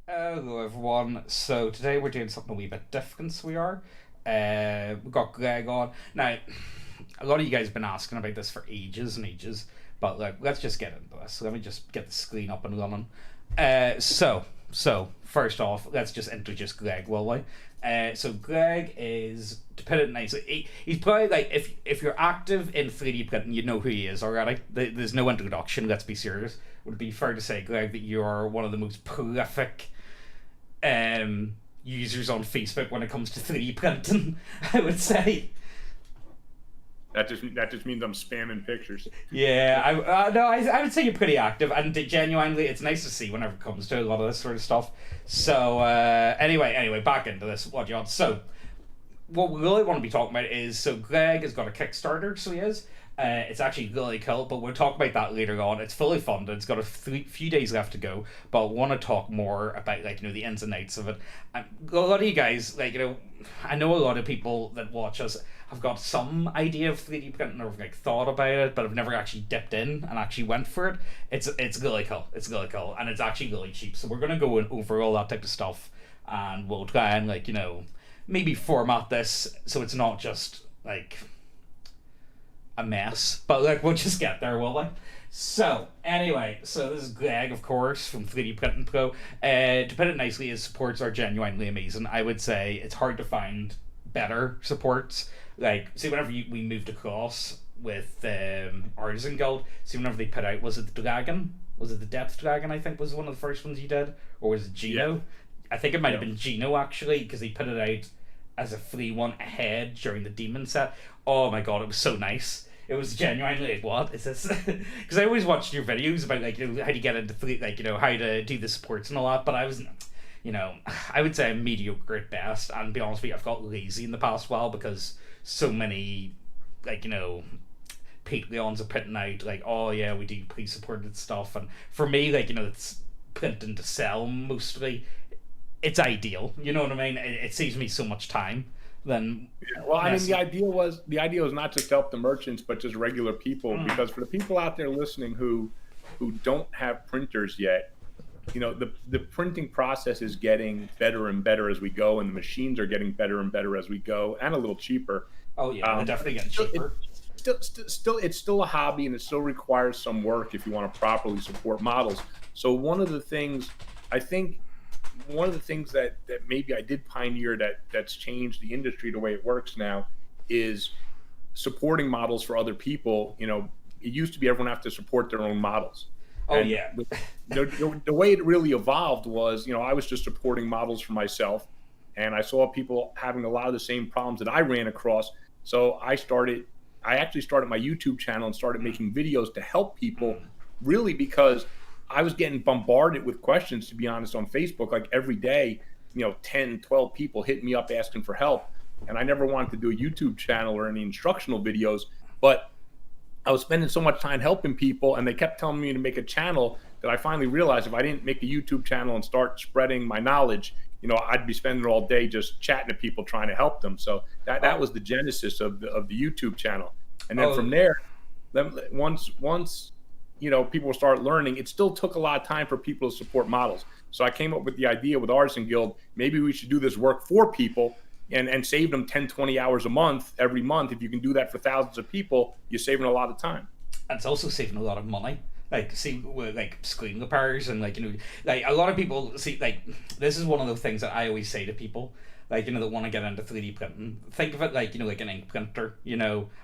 Hello, everyone. So today we're doing something a wee bit different. We are. We've got Greg on now. A lot of you guys have been asking about this for ages and ages, but like, let's just get into this. Let me just get the screen up and running. So first off, let's just introduce Greg, will we? So Greg is, to put it nicely, he's probably like if you're active in 3D printing, you know who he is already. There's no introduction. Let's be serious. Would it be fair to say, Greg, that you're one of the most prolific users on Facebook when it comes to 3D printing? I would say. That just means I'm spamming pictures. Yeah, I would say you're pretty active, and genuinely, it's nice to see whenever it comes to a lot of this sort of stuff. So anyway, back into this. What you want? So what we really want to be talking about is, so Greg has got a Kickstarter, so he is. It's actually really cool, but we'll talk about that later on. It's fully funded. It's got a few days left to go, but I want to talk more about the ins and outs of it. And a lot of you guys, I know a lot of people that watch us have got some idea of 3D printing or have thought about it, but have never actually dipped in and actually went for it. It's really cool. It's really cool, and it's actually really cheap. So we're gonna go over all that type of stuff, and we'll try and maybe format this so it's not just a mess, but we'll just get there, will we? So anyway, so this is Greg, of course, from 3dprintpro. To put it nicely, his supports are genuinely amazing. I would say it's hard to find better supports. See, whenever we moved across with Artisan Guild, see, whenever they put out, was it the Dragon? Was it the Depth Dragon? I think was one of the first ones you did, or was it Gino? Yeah, I think it might have yeah. been Gino actually, because they put it out as a free one ahead during the demon set. Oh my god, it was so nice. It was genuinely like, what is this? Because I always watched your videos about how to get into free, how to do the supports and all that. But I was, I would say I'm mediocre at best. And to be honest with you, I've got lazy in the past while because so many Patreons are putting out oh yeah, we do pre-supported stuff, and for me it's printing to sell mostly. It's ideal, you know what I mean? It saves me so much time than Yeah. Well, I mean, messing. the idea was not just to help the merchants, but just regular people. Mm. Because for the people out there listening who don't have printers yet, the printing process is getting better and better as we go, and the machines are getting better and better as we go, and a little cheaper. Oh yeah, they're definitely getting Still, cheaper. it's still a hobby, and it still requires some work if you want to properly support models. So I think one of the things that maybe I did pioneer that's changed the industry the way it works now is supporting models for other people. It used to be everyone have to support their own models, Oh and yeah. the way it really evolved was, I was just supporting models for myself, and I saw people having a lot of the same problems that I ran across. So I actually started my YouTube channel and started Mm, making videos to help people, mm. really because I was getting bombarded with questions, to be honest, on Facebook, like every day, 10, 12 people hitting me up asking for help. And I never wanted to do a YouTube channel or any instructional videos, but I was spending so much time helping people, and they kept telling me to make a channel, that I finally realized if I didn't make a YouTube channel and start spreading my knowledge, I'd be spending all day just chatting to people trying to help them. So that Oh, was the genesis of the YouTube channel. And then from oh, there, once people start learning, it still took a lot of time for people to support models. So I came up with the idea with Artisan Guild, maybe we should do this work for people, and save them 10, 20 hours a month every month. If you can do that for thousands of people, you're saving a lot of time. and it's also saving a lot of money. See, with screen repairs and a lot of people see this is one of the things that I always say to people that want to get into 3D printing. Think of it like an ink printer.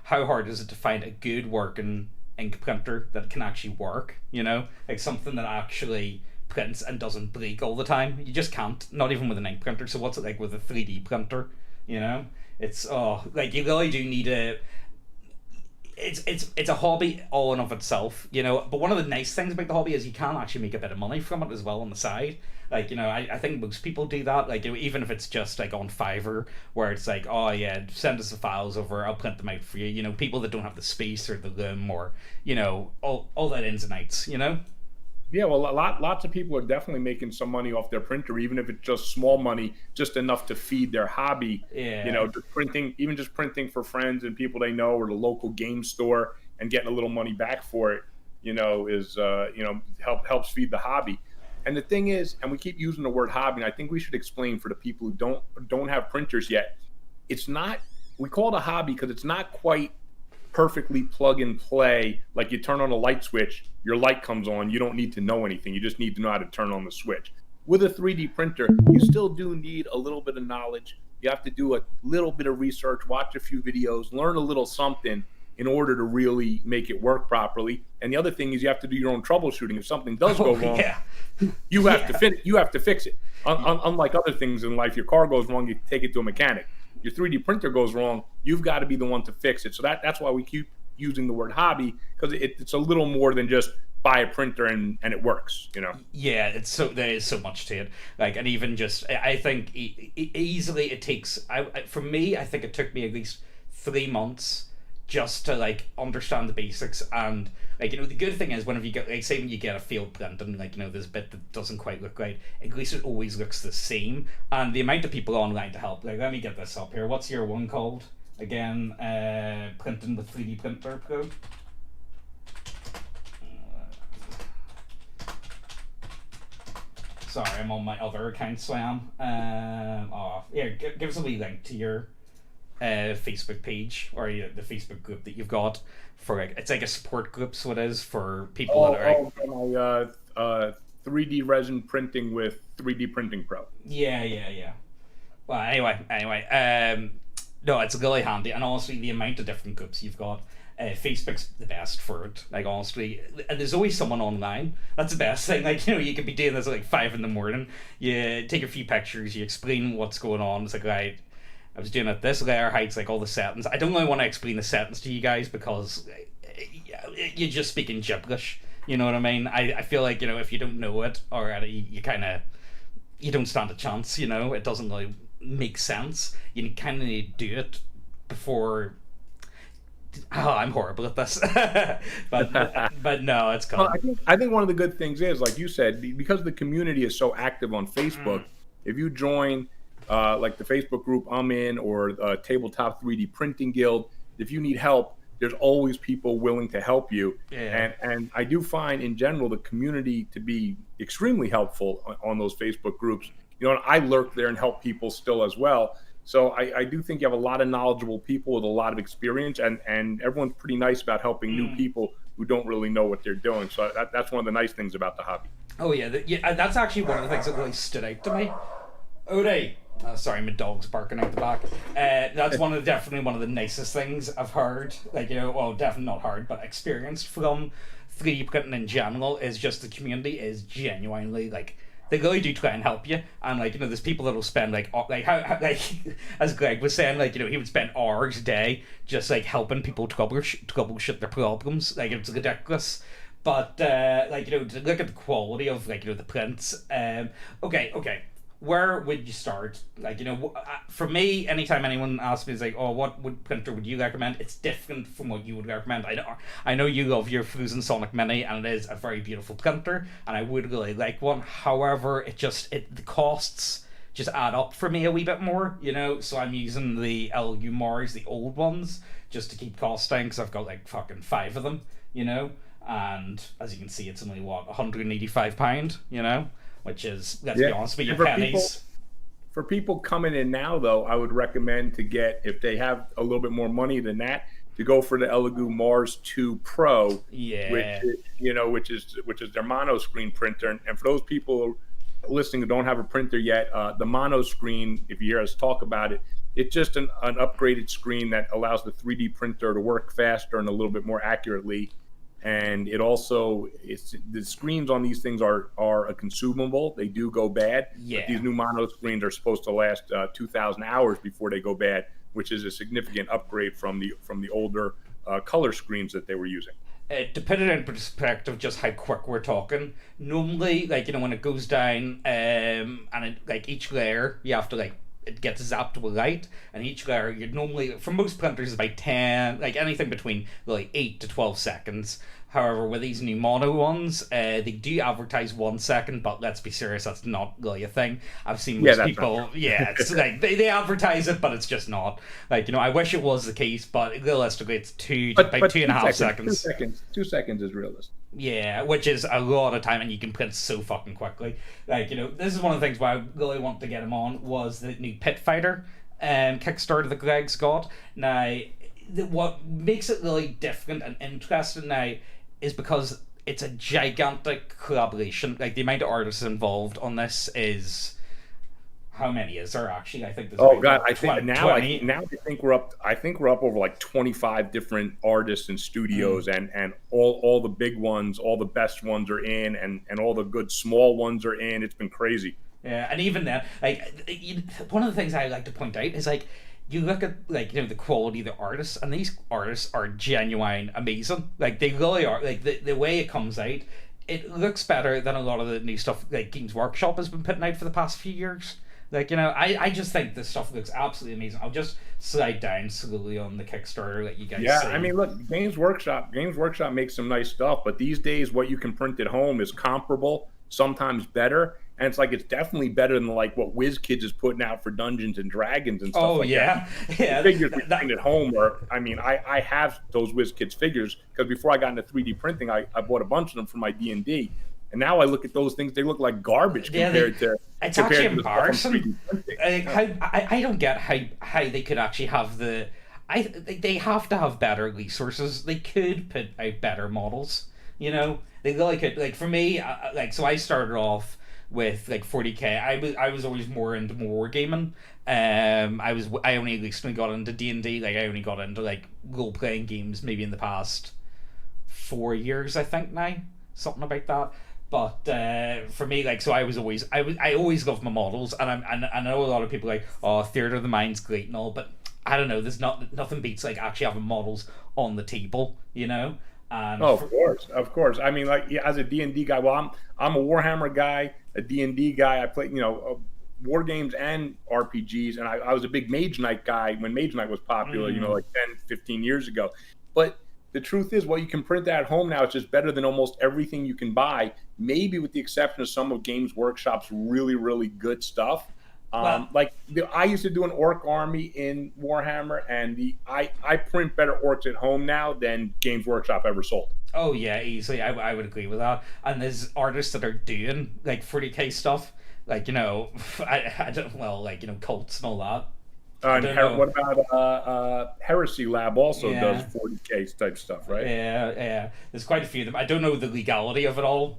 How hard is it to find a good working ink printer that can actually work? Something that actually prints and doesn't break all the time. You just can't, not even with an ink printer. So what's it like with a 3D printer? It's you really do need a it's a hobby all in of itself, But one of the nice things about the hobby is you can actually make a bit of money from it as well on the side. I think most people do that. Even if it's just on Fiverr, where it's oh yeah, send us the files over, I'll print them out for you. People that don't have the space or the room or all that ins and outs. Yeah, well, lots of people are definitely making some money off their printer, even if it's just small money, just enough to feed their hobby. Yeah. Just printing, even just printing for friends and people they know, or the local game store, and getting a little money back for it, is helps feed the hobby. And the thing is, and we keep using the word hobby, and I think we should explain for the people who don't have printers yet. It's not, we call it a hobby because it's not quite perfectly plug and play. Like you turn on a light switch, your light comes on. You don't need to know anything. You just need to know how to turn on the switch. With a 3D printer, you still do need a little bit of knowledge. You have to do a little bit of research, watch a few videos, learn a little something in order to really make it work properly. And the other thing is you have to do your own troubleshooting. If something does go wrong, you have to fix it. Unlike other things in life, your car goes wrong, you take it to a mechanic. Your 3D printer goes wrong, you've got to be the one to fix it. So that's why we keep using the word hobby, because it's a little more than just buy a printer and it works, you know. Yeah, there is so much to it. Like, and even just, I think easily it takes, for me, I think it took me at least 3 months just to like understand the basics. And like, the good thing is whenever you get, like, say when you get a field print and like, there's a bit that doesn't quite look right, at least it always looks the same. And the amount of people online to help, like, let me get this up here. What's your one called again? Printing with 3dprintpro. Sorry, I'm on my other account, Slam. Give us a wee link to your Facebook page or the Facebook group that you've got for like, it's like a support group, so it is for people that are my 3D resin printing with 3D Printing Pro. Yeah. Well, anyway, no, it's really handy, and honestly, the amount of different groups you've got. Facebook's the best for it, like, honestly, and there's always someone online. That's the best thing. Like, you could be doing this at like 5 a.m. You take a few pictures, you explain what's going on. It's like, right, I was doing it this layer height's like all the settings. I don't really want to explain the settings to you guys because you're just speaking gibberish. You know what I mean? I feel like, if you don't know it already, you don't stand a chance. It doesn't really make sense. You kind of need to do it before. Oh, I'm horrible at this, but no, it's cool. Well, I think one of the good things is, like you said, because the community is so active on Facebook. If you join, like the Facebook group I'm in, or Tabletop 3D Printing Guild, if you need help, there's always people willing to help you. Yeah. And I do find in general the community to be extremely helpful on those Facebook groups. And I lurk there and help people still as well. So I do think you have a lot of knowledgeable people with a lot of experience, and everyone's pretty nice about helping new people who don't really know what they're doing. So that's one of the nice things about the hobby. Oh yeah, that's actually one of the things that really stood out to me. Ode, sorry, my dog's barking out the back. That's definitely one of the nicest things I've heard. Like, well, definitely not heard, but experienced from 3D printing in general, is just the community is genuinely like. They really do try and help you, and like, there's people that'll spend like as Greg was saying, like, he would spend hours a day just like helping people troubleshoot their problems. Like, it's ridiculous, but like, to look at the quality of, like, the prints. Okay, where would you start? Like, for me, anytime anyone asks me, it's like, oh, what printer would you recommend? It's different from what you would recommend. I know you love your Fusion Sonic Mini, and it is a very beautiful printer, and I would really like one. However, the costs just add up for me a wee bit more, so I'm using the LU Mars, the old ones, just to keep costs down, because I've got like fucking 5 of them, and as you can see, it's only £185, which is, let's be honest with you, pennies. For people coming in now, though, I would recommend to get, if they have a little bit more money than that, to go for the Elegoo Mars 2 Pro, which is their mono screen printer. And for those people listening who don't have a printer yet, the mono screen, if you hear us talk about it, it's just an upgraded screen that allows the 3D printer to work faster and a little bit more accurately. And it also, the screens on these things are a consumable. They do go bad. Yeah. But these new mono screens are supposed to last 2,000 hours before they go bad, which is a significant upgrade from the older color screens that they were using. To put it in perspective, just how quick we're talking. Normally, like, when it goes down, and it, like, each layer, you have to, like, it gets zapped with light, and each layer, you'd normally, for most printers, about 10, like anything between like 8 to 12 seconds. However, with these new mono ones, they do advertise 1 second, but let's be serious, that's not really a thing. I've seen Yeah, most that's not people, true. yeah, it's like they advertise it, but it's just not. Like, I wish it was the case, but realistically, it's about two and a half seconds. 2 seconds. 2 seconds is realistic. Yeah, which is a lot of time, and you can print so fucking quickly. Like, this is one of the things why I really want to get him on was the new Pit Fighter Kickstarter that Greg's got. Now, what makes it really different and interesting now is because it's a gigantic collaboration. Like, the amount of artists involved on this is... How many is there actually? I think there's God, I think 20. now I think we're up. I think we're up over like 25 different artists and studios, and all the big ones, all the best ones are in, and all the good small ones are in. It's been crazy. Yeah, and even then, like, one of the things I like to point out is, like, you look at, like, the quality of the artists, and these artists are genuine amazing. Like, they really are. Like, the way it comes out, it looks better than a lot of the new stuff like Games Workshop has been putting out for the past few years. Like, I just think this stuff looks absolutely amazing. I'll just slide down slowly on the Kickstarter that you guys see. I mean, look, Games Workshop makes some nice stuff, but these days what you can print at home is comparable, sometimes better. And it's like, it's definitely better than like what WizKids is putting out for Dungeons and Dragons and stuff like that. Yeah. The figures we print at home are, I mean, I have those WizKids figures because before I got into 3D printing, I bought a bunch of them for my D&D. And now I look at those things; they look like garbage compared to. It's actually embarrassing. Like, I don't get how they could actually have the. They have to have better resources. They could put out better models. They really could. Like, for me, so I started off with like 40k. I was always more into wargaming. I only recently got into D&D. Like, I only got into like role playing games maybe in the past 4 years, I think now, something about that. But for me, like, so I always loved my models, and I know a lot of people like, oh, Theater of the Mind's great and all, but I don't know, there's nothing beats like actually having models on the table, And of course. I mean, like, yeah, as a D&D guy, well, I'm a Warhammer guy, a D&D guy. I play, war games and RPGs, and I was a big Mage Knight guy when Mage Knight was popular, like 10, 15 years ago. But the truth is, what you can print at home now is just better than almost everything you can buy, maybe with the exception of some of Games Workshop's really, really good stuff. I used to do an orc army in Warhammer, and I print better orcs at home now than Games Workshop ever sold. Oh, yeah, easily. I would agree with that. And there's artists that are doing, like, 40k stuff. Like, I don't, well, like, cults and all that. What about Heresy Lab also does 40k type stuff, right? Yeah. There's quite a few of them. I don't know the legality of it all.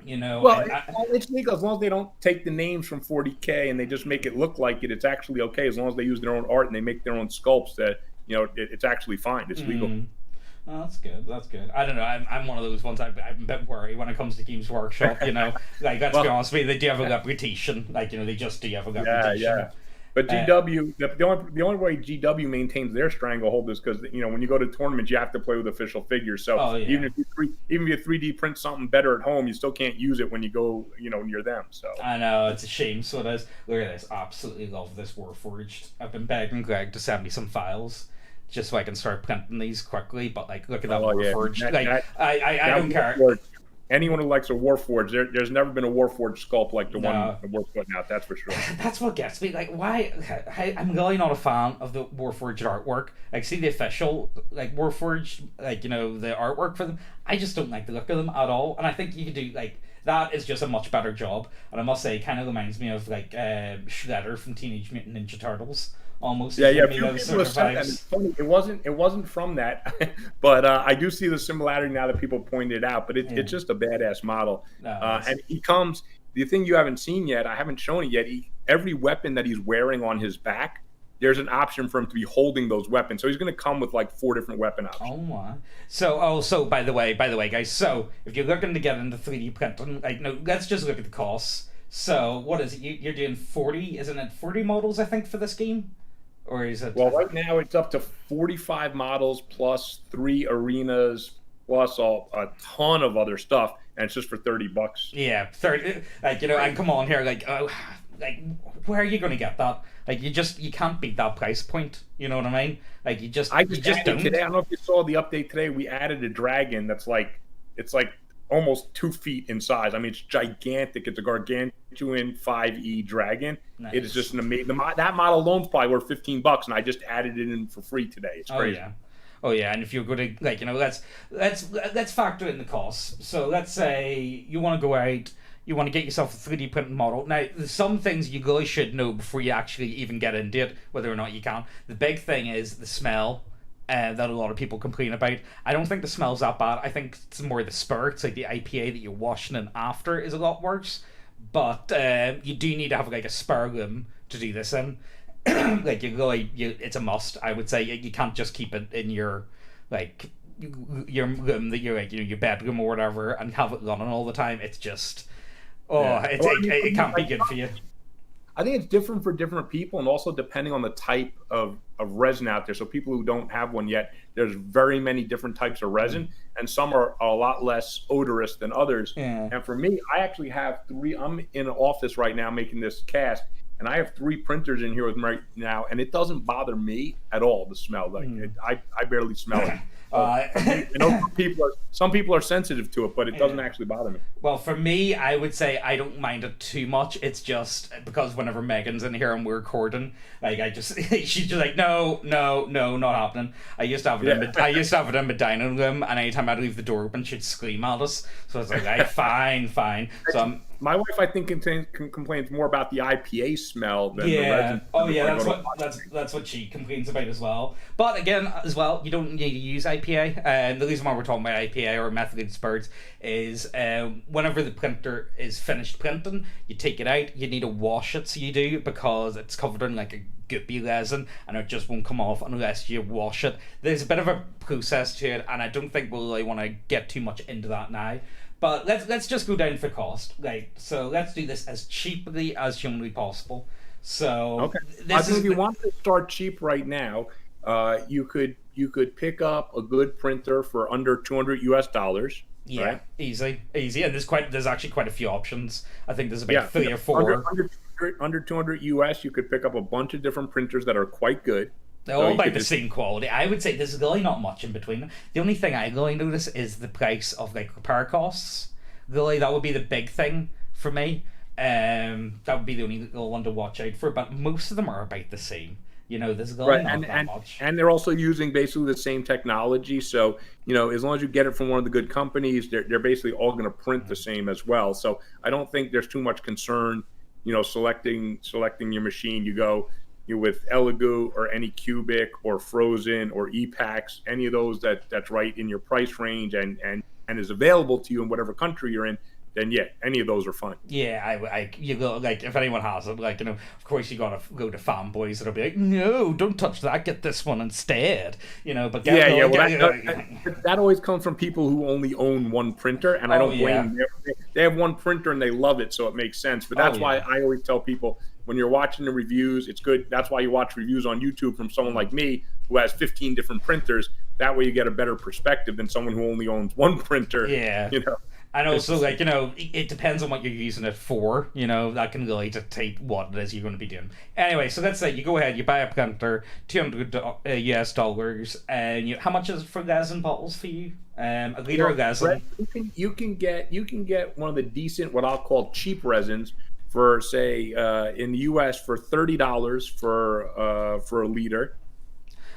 Well, it's legal as long as they don't take the names from 40k and they just make it look like it. It's actually okay as long as they use their own art and they make their own sculpts. That it's actually fine. It's legal. Oh, that's good. I don't know. I'm one of those ones. I'm a bit worried when it comes to Games Workshop. Like, let's be honest with you, they do have a reputation. Like, they just do have a reputation. Yeah. But GW, the only way GW maintains their stranglehold is because when you go to tournaments, you have to play with official figures. So even if you 3D print something better at home, you still can't use it when you go near them. So I know, it's a shame. So it is. Look at this. Absolutely love this Warforged. I've been begging Greg to send me some files just so I can start printing these quickly. But like, look at that Warforged. I don't care. Anyone who likes a Warforged, there's never been a Warforged sculpt like the one we're putting out. That's for sure. That's what gets me. Like, why? I'm really not a fan of the Warforged artwork. Like, see the official like Warforged, like the artwork for them. I just don't like the look of them at all. And I think you could do like that is just a much better job. And I must say, it kind of reminds me of like Shredder from Teenage Mutant Ninja Turtles. Almost. Yeah. Few people have said that. It's funny. It wasn't from that, but I do see the similarity now that people pointed it out. But it's just a badass model. And he comes. The thing you haven't seen yet, I haven't shown it yet. Every weapon that he's wearing on his back, there's an option for him to be holding those weapons. So he's going to come with like 4 different weapon options. Oh my! So by the way, guys. So if you're looking to get into 3D printing, let's just look at the costs. So what is it? You're doing 40? Isn't it 40 models? I think for this game. Or is it? Well, right now it's up to 45 models plus 3 arenas plus a ton of other stuff, and it's just for $30. Yeah, 30. And come on here, like, where are you going to get that? Like, you can't beat that price point. You know what I mean? Like, I you just just added don't. today. I don't know if you saw the update today. We added a dragon that's like it's like almost 2 feet in size. I mean, it's gigantic. It's a gargantuan 5e dragon. It is just Nice. an amazing. That model alone's probably worth $15, and I just added it in for free today. It's Oh crazy. yeah. Oh yeah, and if you're going to, like, let's factor in the costs. So let's say you want to go out, you want to get yourself a 3D printed model. Now, there's some things you really should know before you actually even get into it, whether or not you can. The big thing is the smell. That a lot of people complain about. I don't think the smell's that bad. I think it's more the spirits, like the IPA that you're washing in after, is a lot worse. But you do need to have like a spare room to do this in. Like it's a must. I would say you can't just keep it in your like your room that you're like your bedroom or whatever and have it running all the time. It's just Yeah. Well, I mean, it can't be good for you. I think it's different for different people, and also depending on the type of resin out there. So people who don't have one yet, there's very many different types of resin, and some are a lot less odorous than others. Yeah. And for me, I actually have three. I'm in an office right now making this cast, and I have 3 printers in here with me right now, and it doesn't bother me at all. The smell, like I barely smell it. I know some people are sensitive to it, but it doesn't actually bother me. Well, for me, I would say I don't mind it too much. It's just because whenever Megan's in here and we're recording, like she's just like, no, no, no, not happening. I used to have it I used to have it in my dining room, and anytime I'd leave the door open, she'd scream at us. So it's like, right, fine, fine. So my wife, I think, complains more about the IPA smell than the resin. Oh yeah, that's what she complains about as well. But again, as well, you don't need to use IPA. And the reason why we're talking about IPA or methylated spirits is whenever the printer is finished printing, you take it out. You need to wash it, so you do, because it's covered in like a goopy resin, and it just won't come off unless you wash it. There's a bit of a process to it, and I don't think we'll really want to get too much into that now. But let's just go down for cost. Right, so let's do this as cheaply as humanly possible. So okay, I think if you want to start cheap right now, you could pick up a good printer for under $200. Yeah, right? easy, and there's actually quite a few options. I think there's about 3 or 4. Under 200 US, you could pick up a bunch of different printers that are quite good. They're all about the same quality. I would say there's really not much in between. The only thing I really notice is the price of like repair costs. Really, that would be the big thing for me. That would be the only one to watch out for. But most of them are about the same. You know, there's really not that much. And they're also using basically the same technology. So, you know, as long as you get it from one of the good companies, they're basically all going to print the same as well. So I don't think there's too much concern, you know, selecting your machine. You go with Elegoo or any Cubic or Frozen or EPAX, any of those that's right in your price range and is available to you in whatever country you're in, then yeah, any of those are fine. Yeah, you go, like, if anyone has it, like, you know, of course you gotta go to fanboys that'll be like, no, don't touch that, get this one instead, you know. But that always comes from people who only own one printer, and I don't blame them. They have one printer and they love it, so it makes sense. But that's why I always tell people, when you're watching the reviews, it's good. That's why you watch reviews on YouTube from someone like me who has 15 different printers. That way you get a better perspective than someone who only owns one printer. Yeah. You know. And also, like, you know, it depends on what you're using it for. You know, that can really dictate what it is you're going to be doing. Anyway, so let's say you go ahead, you buy a printer, $200 US, and how much is it for resin bottles for you? A liter of resin. You can get one of the decent, what I'll call cheap resins for, say, in the US for $30 for a liter.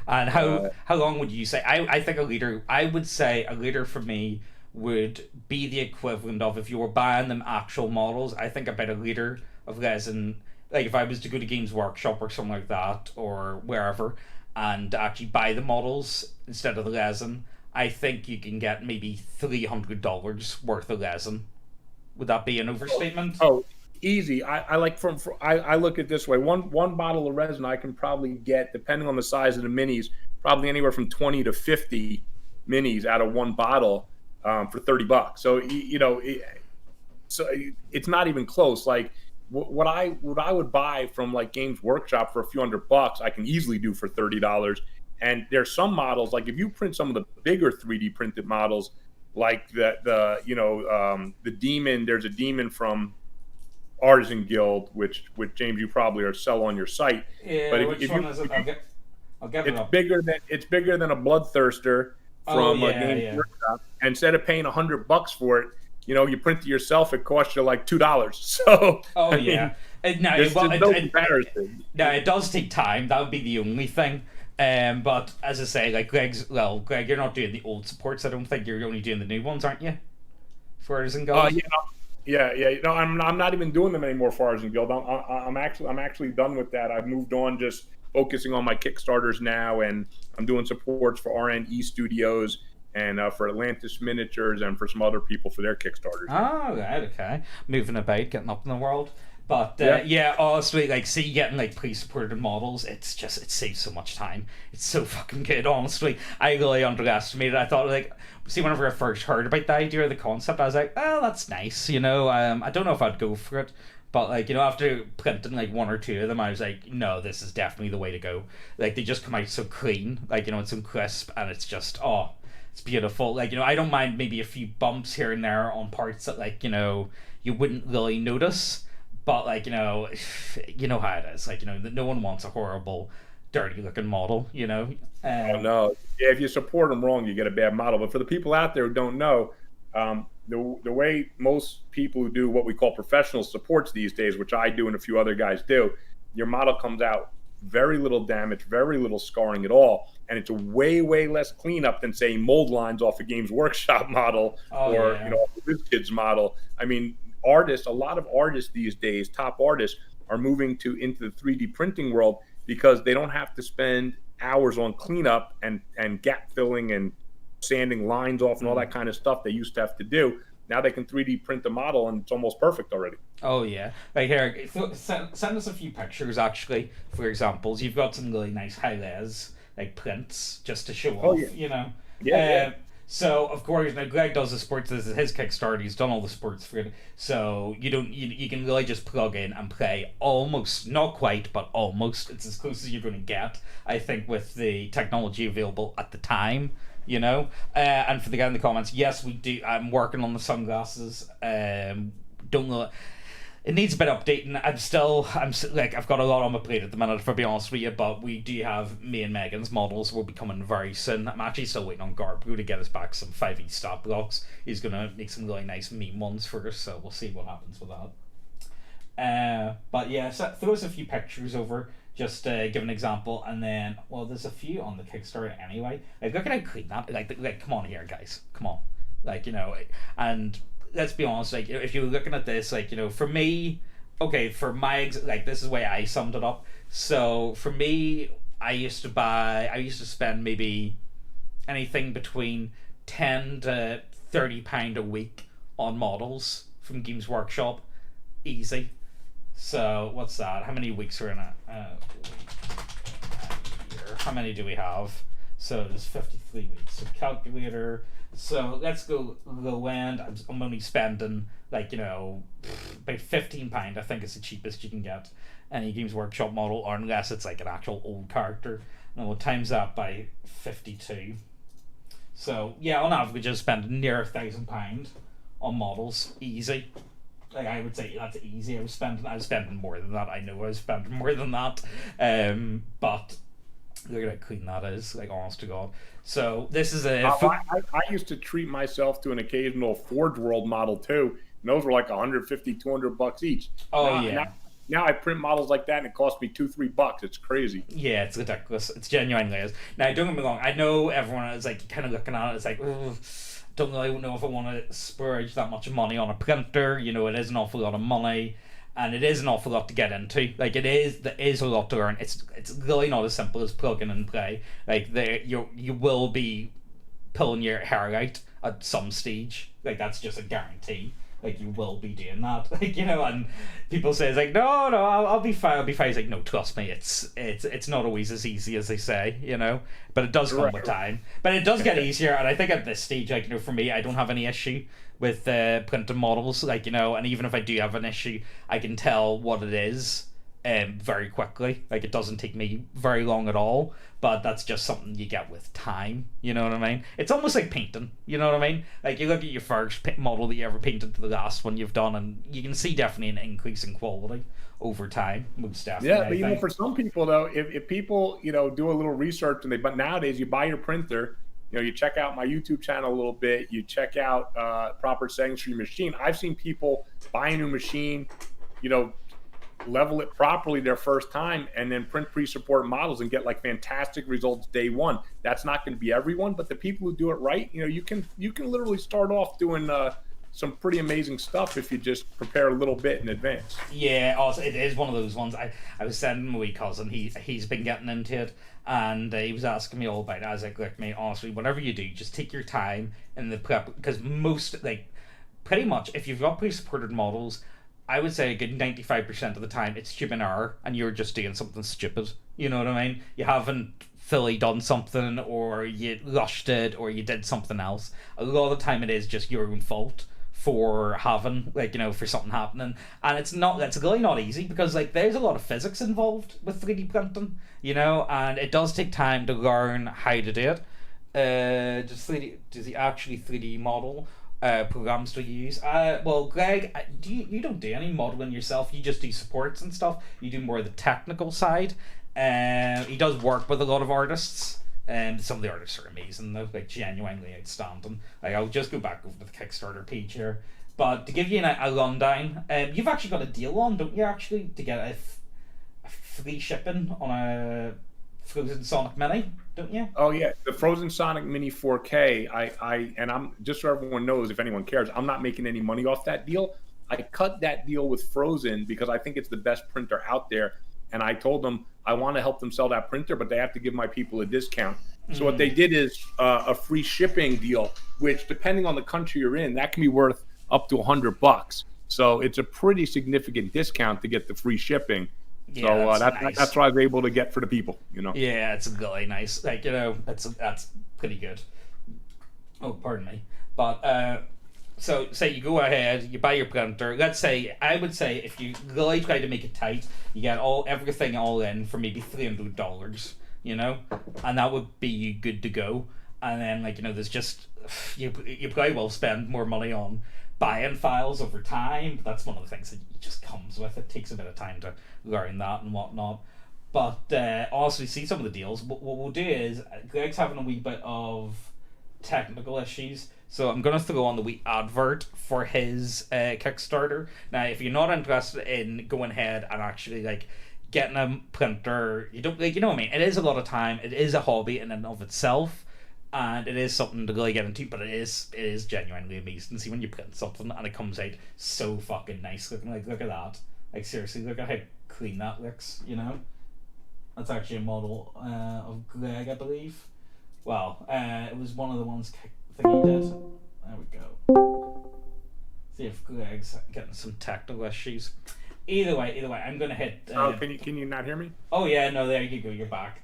And how long would you say? I think a liter. I would say a liter for me would be the equivalent of, if you were buying them actual models, I think about a liter of resin. Like if I was to go to Games Workshop or something like that, or wherever, and actually buy the models instead of the resin, I think you can get maybe $300 worth of resin. Would that be an overstatement? Oh, easy. I look at it this way. One bottle of resin I can probably get, depending on the size of the minis, probably anywhere from 20 to 50 minis out of one bottle. For $30. So you know, so it's not even close. Like what I would buy from like Games Workshop for a few $100, I can easily do for $30. And there's some models, like if you print some of the bigger 3D printed models, like the Demon. There's a Demon from Artisan Guild, which James you probably are sell on your site. Yeah, But which one is it? I'll get it it's up. bigger than a Bloodthirster Oh from yeah, Games yeah. Workshop. And instead of paying $100 for it, you print it yourself. It costs you like $2. So Oh I yeah. mean, No, there's no comparison. no, it does take time. That would be the only thing. But as I say, like Greg, you're not doing the old supports. I don't think you're only doing the new ones, aren't you? For Artisan Gold. Yeah. No, I'm not even doing them anymore for Artisan Guild. I'm actually done with that. I've moved on, just focusing on my Kickstarters now, and I'm doing supports for RNE Studios and for Atlantis Miniatures and for some other people for their Kickstarters. Oh, right, okay. Moving about, getting up in the world. But Yeah. honestly, like, see, getting like pre-supported models, it saves so much time. It's so fucking good, honestly. I really underestimated it. I thought, like, see, whenever I first heard about the idea or the concept, I was like, oh, that's nice, I don't know if I'd go for it. But, like, after printing, like, one or two of them, I was like, no, this is definitely the way to go. Like, they just come out so clean, like, it's so crisp, and it's just, it's beautiful. Like, I don't mind maybe a few bumps here and there on parts that, like, you wouldn't really notice. But, like, how it is. Like, no one wants a horrible, dirty-looking model, Oh no! Yeah, if you support them wrong, you get a bad model. But for the people out there who don't know, the way most people who do what we call professional supports these days, which I do and a few other guys do, your model comes out very little damage, very little scarring at all, and it's a way less cleanup than say mold lines off a Games Workshop model this kid's model. I mean, a lot of artists these days, top artists, are moving into the 3D printing world because they don't have to spend hours on cleanup and gap filling and sanding lines off and all that kind of stuff they used to have to do. Now they can 3D print the model and it's almost perfect already. Oh yeah, like here, send us a few pictures actually for examples. You've got some really nice high res like prints just to show off, Yeah. So of course now Greg does the sports. This is his Kickstarter. He's done all the sports for it. So you can really just plug in and play almost, not quite, but almost. It's as close as you're going to get, I think, with the technology available at the time. And for the guy in the comments, yes, we do. I'm working on the sunglasses. Don't know. It needs a bit of updating. I've got a lot on my plate at the minute, for being honest with you, but we do have me and Megan's models will be coming very soon. I'm actually still waiting on Garbo to get us back some 5e stop blocks. He's going to make some really nice meme ones for us, so we'll see what happens with that. But yeah, so throw us a few pictures over, just to give an example, and then, well, there's a few on the Kickstarter anyway. Like, look at how clean that, like come on here, guys. Come on. And let's be honest, like, if you're looking at this, like, for me, okay, for my, like, this is the way I summed it up. So, for me, I used to spend maybe anything between £10 to £30 a week on models from Games Workshop. Easy. So, what's that? How many weeks are in a year? How many do we have? So, there's 53 weeks. So, calculator. So let's go low end. I'm only spending about £15. I think it's the cheapest you can get any Games Workshop model, or unless it's like an actual old character. And we'll times that by 52. So yeah, on average, I spend near £1,000 on models, easy. Like, I would say that's easy. I was spending more than that. I know I was spending more than that. But look at how clean that is, like, honest to God. So this is I used to treat myself to an occasional Forge World model too, and those were like $150, $200 each. Now I print models like that and it costs me $2-3. It's crazy. Yeah, it's ridiculous. It's genuinely is. Now, don't get me wrong, I know everyone is like kind of looking at it, it's like, don't really know if I want to splurge that much money on a printer. It is an awful lot of money. And it is an awful lot to get into. Like, there is a lot to learn. It's really not as simple as plug in and play. Like, you will be pulling your hair out at some stage. Like, that's just a guarantee. Like, you will be doing that. Like, and people say, it's like, no, I'll be fine. I'll be fine. It's like, no, trust me, it's not always as easy as they say, But it does come with time. But it does get easier. And I think at this stage, like, for me, I don't have any issue with printing models, like, and even if I do have an issue, I can tell what it is very quickly. Like, it doesn't take me very long at all, but that's just something you get with time. You know what I mean? It's almost like painting. You know what I mean? Like, you look at your first model that you ever painted to the last one you've done, and you can see definitely an increase in quality over time. Most definitely. Yeah, but for some people though, if people do a little research but nowadays you buy your printer. You check out my YouTube channel a little bit. You check out proper settings for your machine. I've seen people buy a new machine, level it properly their first time, and then print pre-support models and get like fantastic results day one. That's not going to be everyone, but the people who do it right, you can literally start off doing some pretty amazing stuff if you just prepare a little bit in advance. Yeah, also it is one of those ones. I was sending my wee cousin. He's been getting into it, and he was asking me all about it. I was like, look, mate, honestly, whatever you do, just take your time in the prep, because pretty much, if you've got pre-supported models, I would say a good 95% of the time it's human error, and you're just doing something stupid. You know what I mean? You haven't fully done something, or you rushed it, or you did something else. A lot of the time it is just your own fault for having, for something happening. And it's really not easy, because there's a lot of physics involved with 3D printing, and it does take time to learn how to do it. Does he actually 3D model programs to use? Well, Greg, you don't do any modeling yourself. You just do supports and stuff. You do more of the technical side. He does work with a lot of artists. Some of the artists are amazing, though, genuinely outstanding. I'll just go back over to the Kickstarter page here. But to give you a rundown, you've actually got a deal on, don't you, actually, to get a free shipping on a Frozen Sonic Mini, don't you? Oh yeah, the Frozen Sonic Mini 4K. And I'm just so everyone knows, if anyone cares, I'm not making any money off that deal. I cut that deal with Frozen because I think it's the best printer out there, and I told them I want to help them sell that printer, but they have to give my people a discount. So what they did is a free shipping deal, which depending on the country you're in, that can be worth up to $100. So it's a pretty significant discount to get the free shipping. Yeah, so nice. That's what I was able to get for the people. Yeah, it's really nice. That's pretty good. Oh, pardon me. But so say you go ahead, you buy your printer. I would say if you really try to make it tight, you get everything all in for maybe $300, and that would be you good to go. And then there's just you probably will spend more money on buying files over time. But that's one of the things that just comes with it. It takes a bit of time to learn that and whatnot. But also, see some of the deals. What we'll do is Greg's having a wee bit of technical issues, so I'm going to throw on the wee advert for his Kickstarter. Now, if you're not interested in going ahead and actually getting a printer, you don't what I mean. It is a lot of time. It is a hobby in and of itself, and it is something to really get into. But it is genuinely amazing to see when you print something and it comes out so fucking nice looking. Look at that. Seriously, look at how clean that looks. That's actually a model of Greg, I believe. Well, it was one of the ones that he did. There we go. See if Greg's getting some technical issues. Either way, I'm gonna hit. Can you not hear me? Oh yeah, no, there you go. You're back.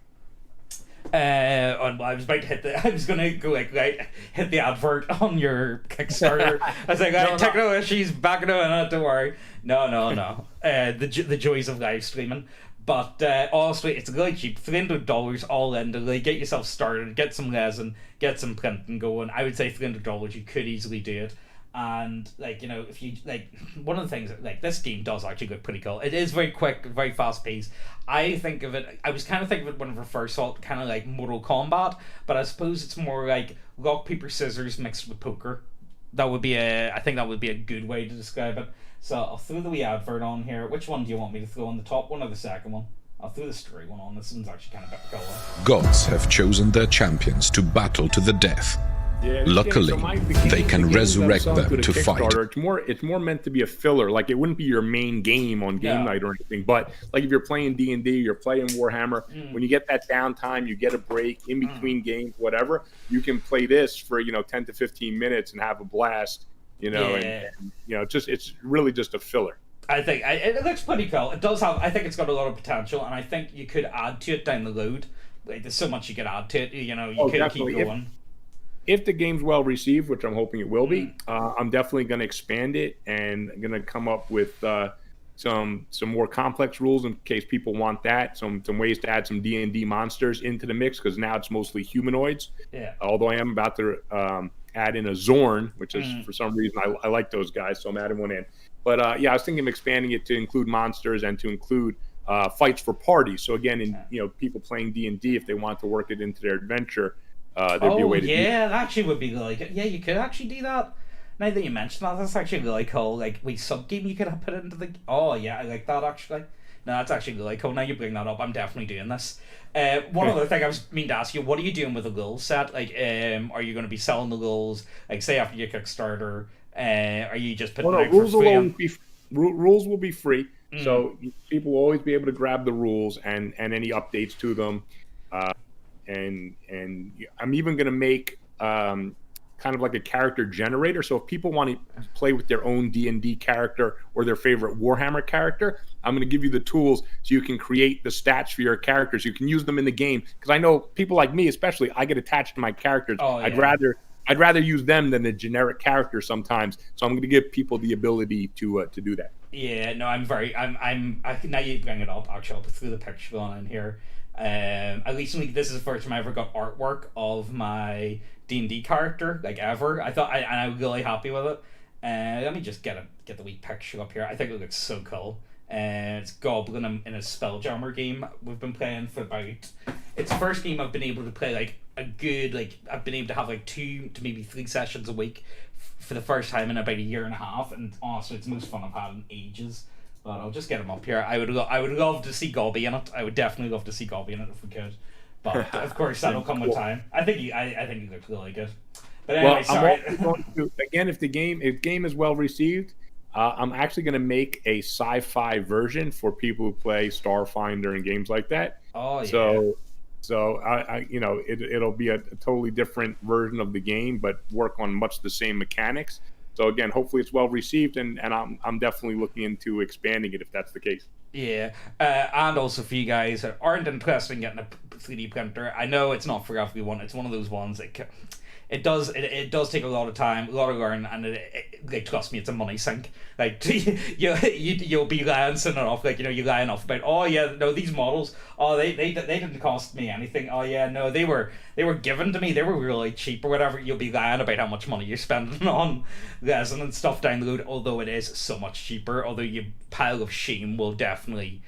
I was about to hit I was gonna go hit the advert on your Kickstarter. I was like, technical issues, back in a minute. Don't worry. No. The joys of live streaming. But honestly, it's really cheap. $300 all in to really get yourself started, get some resin, get some printing going. I would say $300 you could easily do it. And if you one of the things this game does actually look pretty cool. It is very quick, very fast paced. I was kind of thinking of it when I first saw it, kind of like Mortal Kombat, but I suppose it's more like rock paper scissors mixed with poker. I think that would be a good way to describe it. So I'll throw the wee advert on here. Which one do you want me to throw on, the top one or the second one? I'll throw the story one on. This one's actually kind of better color. Gods have chosen their champions to battle to the death. Yeah, luckily, they can resurrect them to fight. It's more meant to be a filler. It wouldn't be your main game on game night or anything. But if you're playing D&D, you're playing Warhammer, when you get that downtime, you get a break in between games, whatever, you can play this for 10 to 15 minutes and have a blast. It's really just a filler. I think it looks pretty cool. It does have. I think it's got a lot of potential, and I think you could add to it down the road. There's so much you could add to it. You could definitely keep going. If the game's well received, which I'm hoping it will be, I'm definitely going to expand it and going to come up with some more complex rules in case people want that. Some ways to add some D&D monsters into the mix because now it's mostly humanoids. Yeah. Although I am about to add in a Zorn, which is for some reason I like those guys, so I'm adding one in. But yeah, I was thinking of expanding it to include monsters and to include fights for parties. So again, people playing D&D, if they want to work it into their adventure, there'd be a way to do that actually would be really good. Yeah, you could actually do that. Now that you mention that, that's actually really cool. Like, sub game you could put into the. Oh yeah, I like that actually. No, that's actually really cool. Now you bring that up, I'm definitely doing this. One other thing I was meaning to ask you: what are you doing with the rules set? Like, are you going to be selling the rules? Like, say after your Kickstarter, are you just putting them out rules for free? Rules will be free, so people will always be able to grab the rules and any updates to them. And I'm even going to make kind of like a character generator. So if people want to play with their own D&D character or their favorite Warhammer character, I'm going to give you the tools so you can create the stats for your characters. You can use them in the game because I know people like me, especially, I get attached to my characters. Oh, yeah. I'd rather use them than a generic character sometimes. So I'm going to give people the ability to do that. Yeah, no, now you bring it up. Actually, I'll put through the picture on in here. I recently, this is the first time I ever got artwork of my D&D character, like ever. And I'm really happy with it. Let me just get the wee picture up here. I think it looks so cool. It's Goblin in a Spelljammer game we've been playing for about. It's the first game I've been able to play I've been able to have 2 to maybe 3 sessions a week for the first time in about a year and a half, and honestly, it's the most fun I've had in ages. But I'll just get him up here. I would love to see Gobby in it. I would definitely love to see Gobby in it if we could. But of course, that'll come with time. I think he looks really good. But anyway, sorry. Again, if the game is well received, I'm actually going to make a sci-fi version for people who play Starfinder and games like that. Oh yeah. So it'll be a totally different version of the game, but work on much the same mechanics. So again, hopefully it's well received, and I'm definitely looking into expanding it if that's the case. Yeah, and also for you guys that aren't interested in getting a 3D printer, I know it's not for everyone. It's one of those ones that it does take a lot of time, a lot of learning, and trust me, it's a money sink. Like you'll be lying off, you lying off about, oh yeah, no, these models, oh they didn't cost me anything. Oh yeah, no, they were given to me, they were really cheap or whatever. You'll be lying about how much money you're spending on resin and stuff down the road, although it is so much cheaper. Although your pile of shame will definitely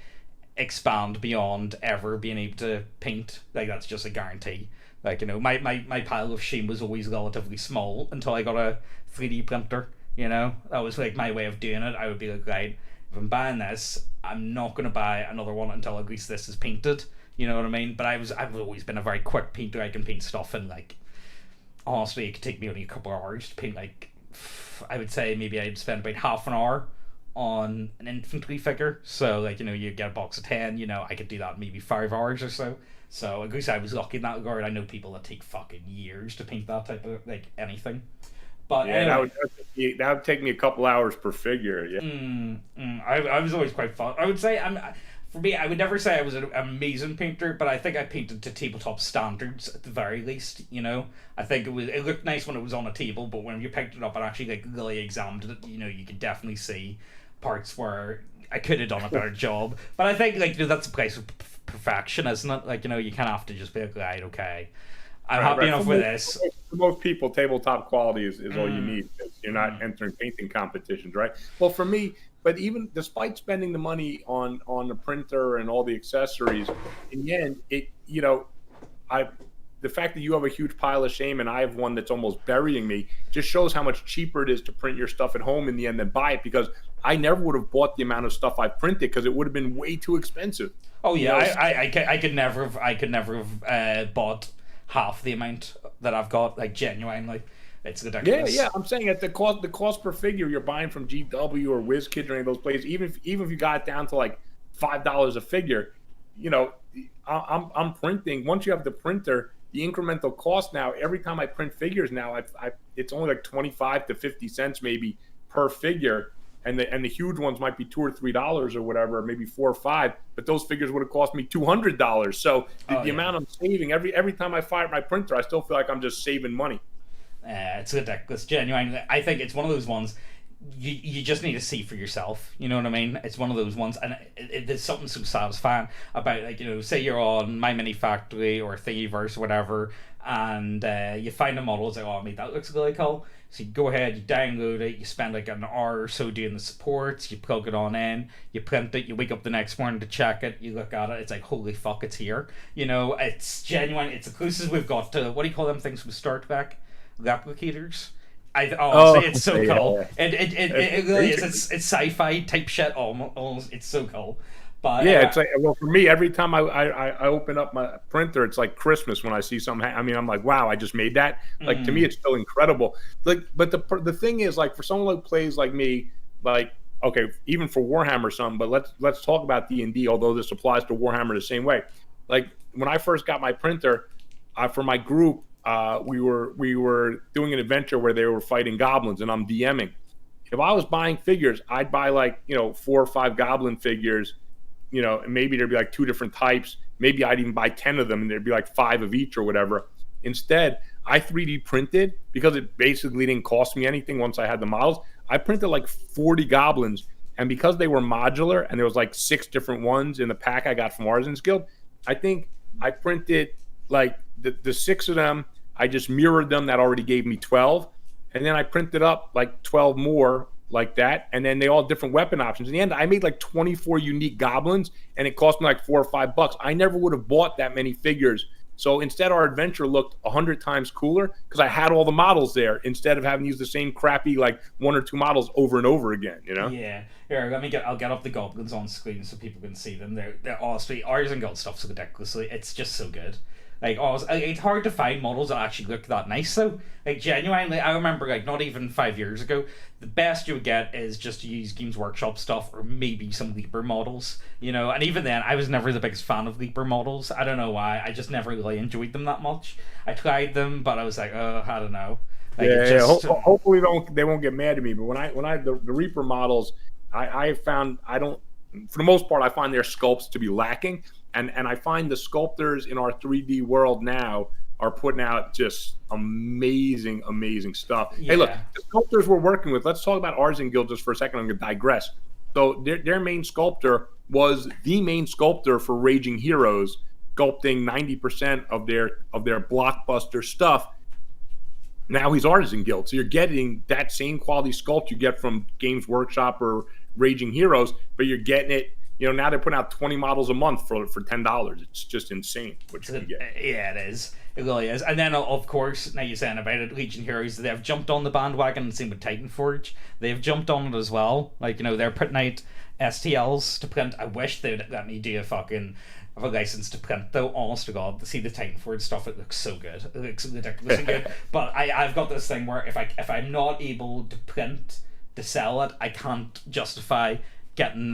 expand beyond ever being able to paint. That's just a guarantee. My pile of shame was always relatively small until I got a 3D printer. That was my way of doing it. I would be like, right, if I'm buying this, I'm not going to buy another one until at least this is painted. You know what I mean? But I've always been a very quick painter. I can paint stuff in honestly, it could take me only a couple of hours to paint. I would say maybe I'd spend about half an hour on an infantry figure. So you get a box of 10. I could do that in maybe 5 hours or so. So I guess I was lucky in that regard. I know people that take fucking years to paint that type of anything. But yeah, anyway, that would take me a couple hours per figure. Yeah. I was always quite fun. I would say for me, I would never say I was an amazing painter, but I think I painted to tabletop standards at the very least. I think it looked nice when it was on a table, but when you picked it up and actually really examined it, you could definitely see parts where I could have done a better job. But I think that's a place of perfection, isn't it? You kind of have to just be like, right, okay, I'm happy enough with this. For most people, tabletop quality is all you need. You're not entering painting competitions, right? Well, for me, but even despite spending the money on the printer and all the accessories, in the end, the fact that you have a huge pile of shame and I have one that's almost burying me just shows how much cheaper it is to print your stuff at home in the end than buy it, because I never would have bought the amount of stuff I printed because it would have been way too expensive. Oh yeah, I could never have bought half the amount that I've got. Genuinely, it's ridiculous. Yeah. I'm saying at the cost per figure you're buying from GW or WizKids or any of those places, even if you got it down to $5 a figure, I'm printing. Once you have the printer, the incremental cost now, every time I print figures now, it's only 25 to 50 cents maybe per figure. And the huge ones might be $2 or $3 or whatever, maybe $4 or $5. But those figures would have cost me $200. So the amount I'm saving every time I fire my printer, I still feel like I'm just saving money. It's ridiculous. Genuinely, I think it's one of those ones. you just need to see for yourself. You know what I mean? It's one of those ones, and there's something so satisfying about, like, say you're on My Mini Factory or Thingiverse or whatever, and you find a model. It's like, oh, mate, that looks really cool. So you go ahead, you download it, you spend like an hour or so doing the supports, you plug it on in, you print it, you wake up the next morning to check it, you look at it, it's like, holy fuck, it's here. It's genuine. It's the closest we've got to, what do you call them things from Star Trek? Replicators? It's so cool. It really is. It's sci-fi type shit. Almost, it's so cool. But it's like, well, for me, every time I open up my printer, it's like Christmas when I see something. I mean, I'm like, wow, I just made that. Like, to me, it's still incredible. Like, but the thing is, like, for someone who plays like me, like, okay, even for Warhammer or something, but let's talk about D&D, although this applies to Warhammer the same way. Like, when I first got my printer, for my group, we were doing an adventure where they were fighting goblins, and I'm DMing. If I was buying figures, I'd buy, like, 4 or 5 goblin figures. And maybe there'd be like 2 different types. Maybe I'd even buy 10 of them, and there'd be like 5 of each or whatever. Instead, I 3D printed, because it basically didn't cost me anything once I had the models. I printed like 40 goblins, and because they were modular and there was like 6 different ones in the pack I got from Artisan's Guild, I think I printed like the 6 of them. I just mirrored them. That already gave me 12. And then I printed up like 12 more like that, and then they all different weapon options. In the end, I made like 24 unique goblins, and it cost me like $4 or $5. I never would have bought that many figures. So instead, our adventure looked 100 times cooler because I had all the models there instead of having to use the same crappy like 1 or 2 models over and over again. Yeah. Here, I'll get up the goblins on screen so people can see them. They're honestly, Artisan Guild stuff's so ridiculously. It's just so good. Like, it's hard to find models that actually look that nice, though. Like, genuinely, I remember, like, not even 5 years ago, the best you would get is just to use Games Workshop stuff or maybe some Leaper models, and even then, I was never the biggest fan of Leaper models. I don't know why. I just never really enjoyed them that much. I tried them, but I was like, I don't know. Like, hopefully they won't get mad at me, but when I the Reaper models, I found, for the most part, I find their sculpts to be lacking. And I find the sculptors in our 3D world now are putting out just amazing, amazing stuff. Yeah. Hey, look, the sculptors we're working with, let's talk about Artisan Guild just for a second. I'm going to digress. So their main sculptor was the main sculptor for Raging Heroes, sculpting 90% of their blockbuster stuff. Now he's Artisan Guild. So you're getting that same quality sculpt you get from Games Workshop or Raging Heroes, but you're getting it. Now they're putting out 20 models a month for $10. It's just insane what you can get. Yeah, it is. It really is. And then, of course, now you're saying about it, Legion Heroes, they have jumped on the bandwagon, and same with Titanforge. They've jumped on it as well. Like, they're putting out STLs to print. I wish they'd let me do a license to print, though. Honest to God, to see the Titanforge stuff, it looks so good. It looks ridiculously good. But I've got this thing where if I'm not able to print to sell it, I can't justify getting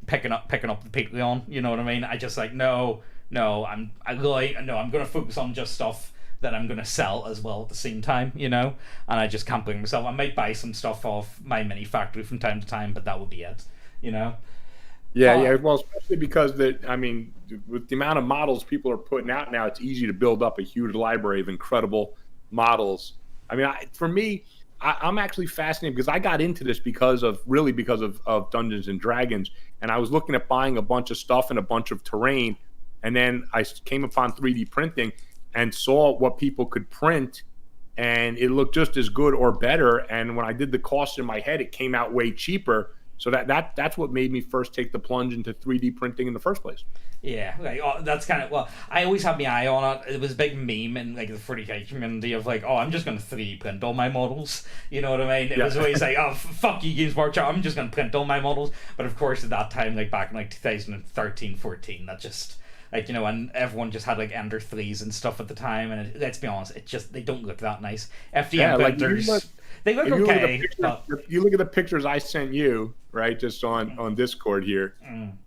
picking up the Patreon, you know what I mean? I just like, no, I'm gonna focus on just stuff that I'm gonna sell as well at the same time, and I just can't bring myself. I might buy some stuff off My Mini Factory from time to time, but that would be it, Yeah, well, especially because with the amount of models people are putting out now, it's easy to build up a huge library of incredible models. For me, I'm actually fascinated because I got into this because of Dungeons and Dragons, and I was looking at buying a bunch of stuff and a bunch of terrain, and then I came upon 3D printing and saw what people could print, and it looked just as good or better. And when I did the cost in my head, it came out way cheaper. So that's what made me first take the plunge into 3D printing in the first place. Yeah, that's kind of, I always had my eye on it. It was a big meme in like the 40K community of like, I'm just going to 3D print all my models. You know what I mean? It was always like, fuck you, Games Workshop, I'm just going to print all my models. But of course, at that time, like back in like 2013, 14, that just, and everyone just had like Ender 3s and stuff at the time. And let's be honest, they don't look that nice. FDM printers, they look okay. If you look at the pictures I sent you, right, just on Discord here,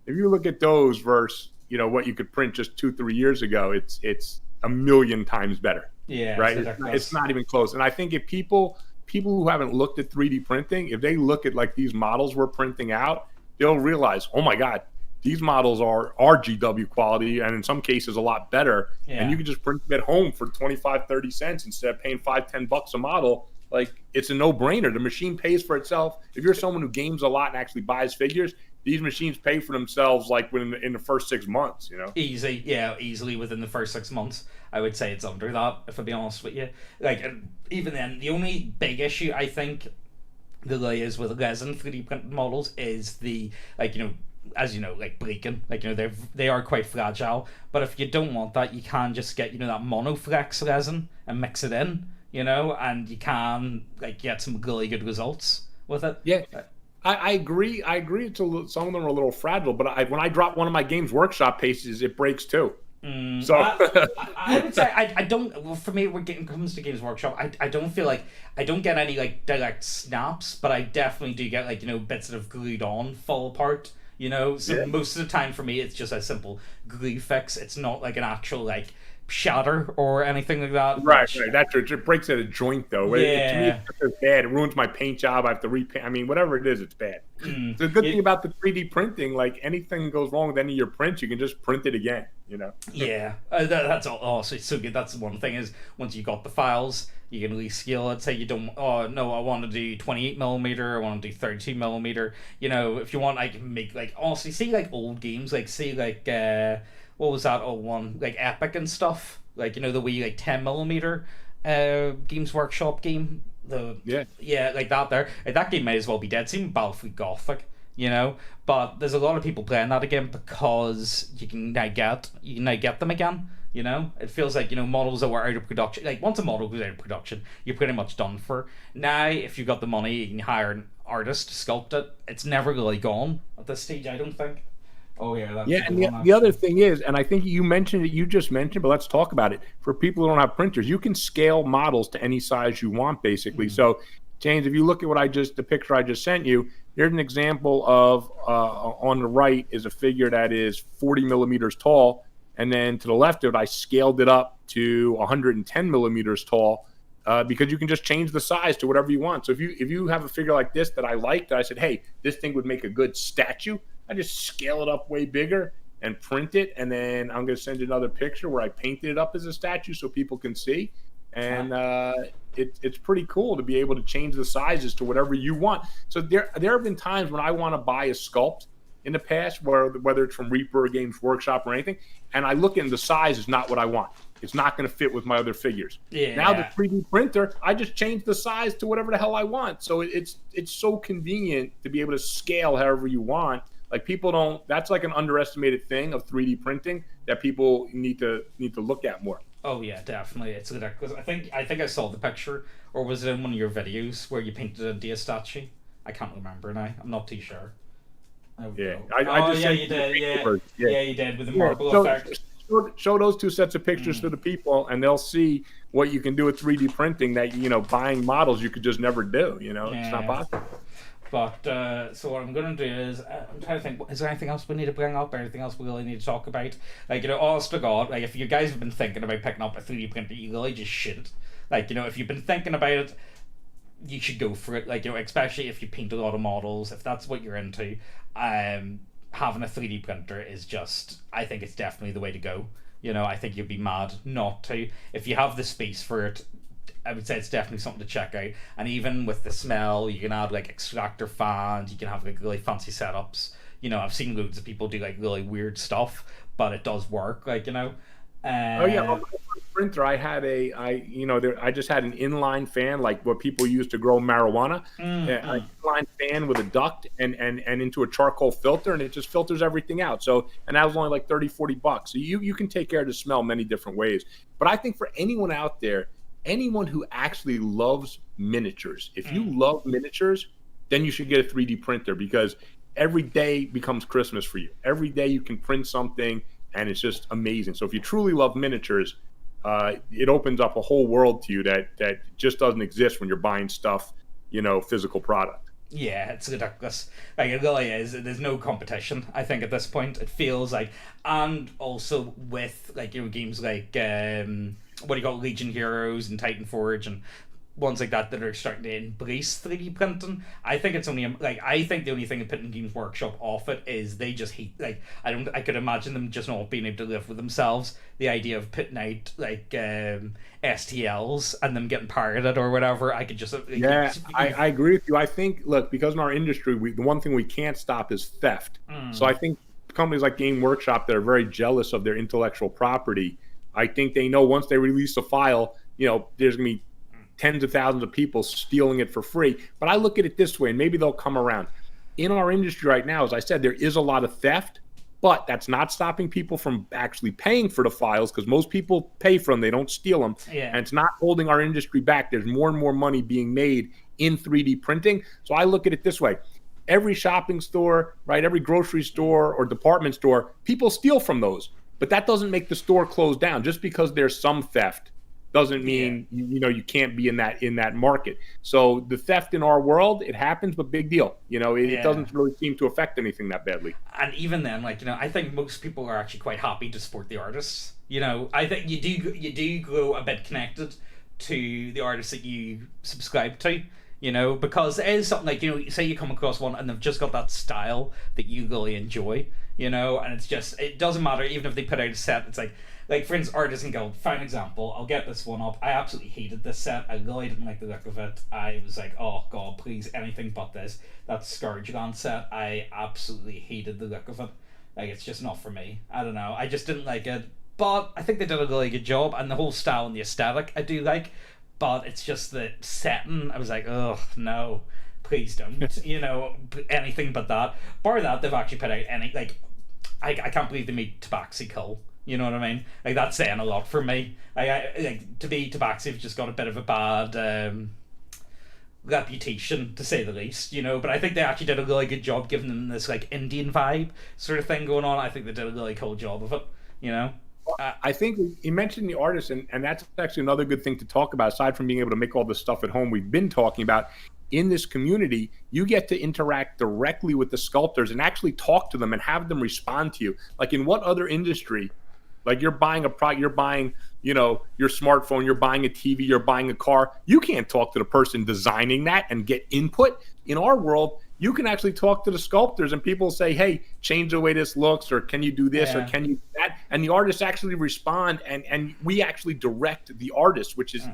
if you look at those versus what you could print just 2-3 years ago, it's a million times better. Yeah, right. It's not even close. And I think if people who haven't looked at 3D printing, if they look at like these models we're printing out, they'll realize, oh my God, these models are GW quality, and in some cases a lot better. Yeah. And you can just print them at home for 25-30 cents instead of paying $5-10 a model. like it's a no-brainer. The machine pays for itself. If you're someone who games a lot and actually buys figures, these machines pay for themselves like in the first 6 months, you know? Easily within the first 6 months. I would say it's under that, if I be honest with you. Like, even then, the only big issue I think the way is with resin 3D printed models is the, like, you know, as you know, like breaking, like, you know, they are quite fragile. But if you don't want that, you can just get, you know, that monoflex resin and mix it in, you know, and you can like get some really good results with it. Yeah. I agree. It's some of them are a little fragile, but when I drop one of my Games Workshop pieces, it breaks too. So I would say I don't. Well, for me, when it comes to Games Workshop, I don't feel like I don't get any like direct snaps, but I definitely do get like, you know, bits that have glued on fall apart. You know, so most of the time for me, it's just a simple glue fix. It's not like an actual like shatter or anything like that. Right. That's true. It breaks at a joint though. Yeah. To me, it's bad. It ruins my paint job. I have to repaint. I mean, whatever it is, it's bad. The good thing about the 3D printing, like anything goes wrong with any of your prints, you can just print it again. You know. Yeah, that's all. Oh, so it's so good. That's one thing is once you got the files, you can rescale it. Say you don't. Oh no, I want to do 28mm. I want to do 32mm. You know, if you want, I can make like honestly, see like old games, like see like what was that old one, like Epic and stuff. Like, you know, the wee like 10mm Games Workshop game. Yeah, like that there. Like, that game might as well be dead. Same Battlefield Gothic. You know, but there's a lot of people playing that again because you can now get them again. You know, it feels like, you know, models that were out of production. Like, once a model goes out of production, you're pretty much done for. Now, if you've got the money, you can hire an artist to sculpt it. It's never really gone at this stage, I don't think. Oh yeah, that's and the other thing is, and I think you just mentioned, but let's talk about it. For people who don't have printers, you can scale models to any size you want, basically. So, James, if you look at the picture I just sent you, here's an example of on the right is a figure that is 40 millimeters tall, and then to the left of it, I scaled it up to 110 millimeters tall because you can just change the size to whatever you want. So if you have a figure like this that I liked, I said, hey, this thing would make a good statue. I just scale it up way bigger and print it, and then I'm going to send you another picture where I painted it up as a statue so people can see. And it's pretty cool to be able to change the sizes to whatever you want. So there have been times when I want to buy a sculpt in the past, whether it's from Reaper or Games Workshop or anything, and I look and the size is not what I want. It's not going to fit with my other figures. Yeah. Now the 3D printer, I just change the size to whatever the hell I want. So it's so convenient to be able to scale however you want. Like, people don't. That's like an underestimated thing of 3D printing that people need to look at more. Oh yeah, definitely. It's ridiculous. I think I saw the picture, or was it in one of your videos where you painted a statue? I can't remember now. I'm not too sure. Yeah, you did. Yeah, you did with the marble effect. Show those two sets of pictures to the people, and they'll see what you can do with 3D printing that, you know, buying models you could just never do. You know, it's not possible. But so what I'm going to do is I'm trying to think, is there anything else we need to bring up, or anything else we really need to talk about? Like, you know, honest to God, like, if you guys have been thinking about picking up a 3D printer, you really just shouldn't. Like, you know, if you've been thinking about it, you should go for it. Like, you know, especially if you paint a lot of models, if that's what you're into, having a 3D printer is just, I think it's definitely the way to go. You know, I think you'd be mad not to. If you have the space for it, I would say it's definitely something to check out. And even with the smell, you can add like extractor fans, you can have like really fancy setups. You know, I've seen loads of people do like really weird stuff, but it does work, like, you know. On my printer, I just had an inline fan, like what people use to grow marijuana. An inline fan with a duct and into a charcoal filter, and it just filters everything out. So, and that was only like $30-$40. So you can take care of the smell many different ways. But I think for anyone out there, anyone who actually loves miniatures, if you love miniatures, then you should get a 3D printer, because every day becomes Christmas for you. Every day you can print something, and it's just amazing. So if you truly love miniatures, it opens up a whole world to you that just doesn't exist when you're buying stuff, you know, physical product. Yeah, it's ridiculous. Like, it really is. There's no competition, I think, at this point. It feels like, and also with, like, you know, games like what do you call Legion Heroes and Titan Forge and ones like that are starting to embrace 3D printing. I think it's only like, I think the only thing that putting Games Workshop off it is they just hate, like, I could imagine them just not being able to live with themselves. The idea of putting out like STLs and them getting pirated or whatever. I could just I agree with you. I think, look, because in our industry, the one thing we can't stop is theft. So I think companies like Game Workshop that are very jealous of their intellectual property, I think they know once they release a file, there's gonna be tens of thousands of people stealing it for free. But I look at it this way, and maybe they'll come around. In our industry right now, as I said, there is a lot of theft, but that's not stopping people from actually paying for the files, because most people pay for them, they don't steal them. Yeah. And it's not holding our industry back. There's more and more money being made in 3D printing. So I look at it this way. Every shopping store, right, every grocery store or department store, people steal from those. But that doesn't make the store close down. Just because there's some theft doesn't mean you can't be in that market. So the theft in our world, it happens, but big deal. It doesn't really seem to affect anything that badly. And even then, I think most people are actually quite happy to support the artists. I think you do grow a bit connected to the artists that you subscribe to. Because it is something like, say you come across one and they've just got that style that you really enjoy, and it's just, it doesn't matter, even if they put out a set, it's like for instance, Artisan Guild, fine example, I'll get this one up. I absolutely hated this set. I really didn't like the look of it. I was like, oh god, please, anything but this. That Scourgeland set, I absolutely hated the look of it. Like, it's just not for me. I don't know, I just didn't like it. But I think they did a really good job, and the whole style and the aesthetic I do like. But it's just the setting, I was like, oh no, please don't. Anything but that. Bar that, they've actually put out I can't believe they made Tabaxi cool. You know what I mean? Like, that's saying a lot for me. To be Tabaxi have just got a bit of a bad reputation, to say the least, but I think they actually did a really good job giving them this like Indian vibe sort of thing going on. I think they did a really cool job of it, I think you mentioned the artists, and that's actually another good thing to talk about, aside from being able to make all this stuff at home we've been talking about. In this community, you get to interact directly with the sculptors and actually talk to them and have them respond to you. Like, in what other industry, like, you're buying a product, you're buying, your smartphone, you're buying a TV, you're buying a car, you can't talk to the person designing that and get input. In our world, you can actually talk to the sculptors, and people say, hey, change the way this looks, or can you do this, or can you do that? And the artists actually respond, and we actually direct the artist, which is,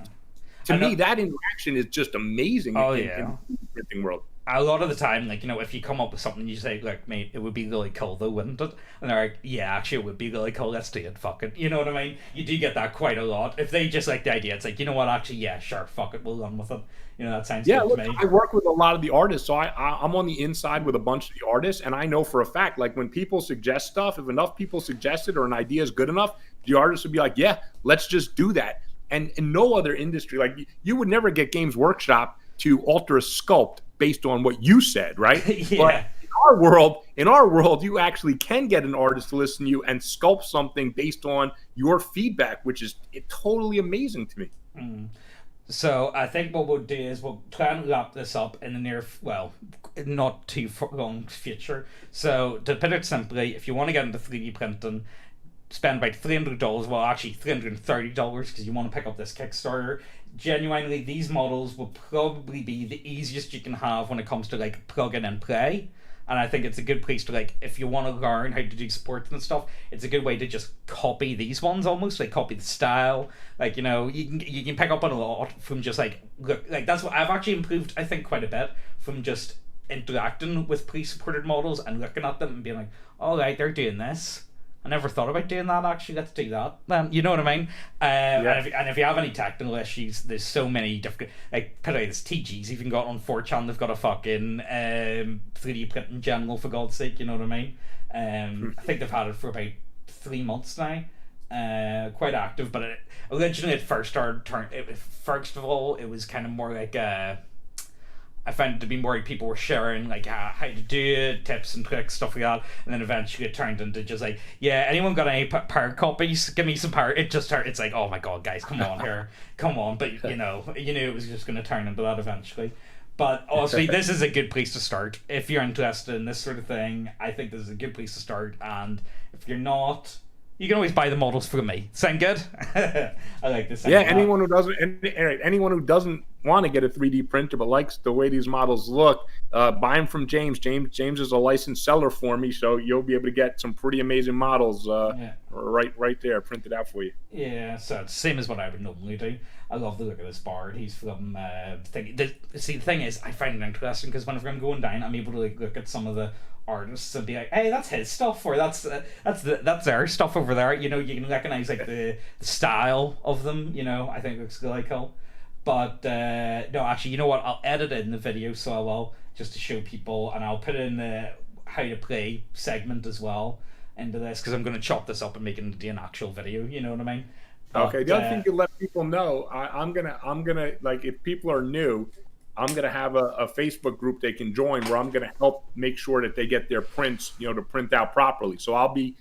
to me, that interaction is just amazing in the printing world. A lot of the time, if you come up with something, you say, like, mate, it would be really cool though, wouldn't it? And they're like, yeah, actually it would be really cool, let's do it, fuck it. You know what I mean? You do get that quite a lot. If they just like the idea, it's like, you know what, actually, yeah, sure, fuck it, we'll run with it. That sounds good to me. I work with a lot of the artists, so I'm on the inside with a bunch of the artists, and I know for a fact, like, when people suggest stuff, if enough people suggest it or an idea is good enough, the artist would be like, yeah, let's just do that. And in no other industry, like, you would never get Games Workshop to alter a sculpt based on what you said, right? But in our world, you actually can get an artist to listen to you and sculpt something based on your feedback, which is totally amazing to me. So I think what we'll do is we'll try and wrap this up in the not too long future. So to put it simply, if you want to get into 3D printing, spend about $300, well, actually $330, because you want to pick up this Kickstarter. Genuinely, these models will probably be the easiest you can have when it comes to like plug in and play. And I think it's a good place to, like, if you want to learn how to do sports and stuff, it's a good way to just copy these ones, almost like copy the style. Like, you can pick up on a lot from just like that's what I've actually improved, I think, quite a bit from just interacting with pre-supported models and looking at them and being like, all right, they're doing this. I never thought about doing that, actually. Let's do that. You know what I mean? And if you have any technical issues, there's so many different, like, put out this TG's even got on 4chan, they've got a fucking 3D print in general, for God's sake, you know what I mean? I think they've had it for about 3 months now. Quite active, but originally at first first of all, it was kind of more like I found it to be more like people were sharing like how to do it, tips and tricks, stuff like that, and then eventually it turned into just like, yeah, anyone got any power copies? Give me some power. It's like, oh my god, guys, come on here, come on. But you knew it was just going to turn into that eventually. But honestly, this is a good place to start if you're interested in this sort of thing. I think this is a good place to start, and if you're not, you can always buy the models from me. Sound good? I like this. Yeah, anyone who doesn't want to get a 3D printer but likes the way these models look, buy them from James. James is a licensed seller for me, so you'll be able to get some pretty amazing models right there printed out for you. Yeah, so it's the same as what I would normally do. I love the look of this Bard. He's from see, the thing is, I find it interesting because whenever I'm going down, I'm able to like look at some of the artists and be like, hey, that's his stuff, or that's their stuff over there. You know, you can recognize like the style of them. You know, I think it looks really cool. But no, actually, you know what? I'll edit it in the video, so I will, just to show people, and I'll put it in the how to play segment as well into this, because I'm going to chop this up and make it into an actual video. You know what I mean? But, okay. The other thing to let people know, I'm gonna like, if people are new, I'm gonna have a Facebook group they can join where I'm gonna help make sure that they get their prints, you know, to print out properly. So I'll be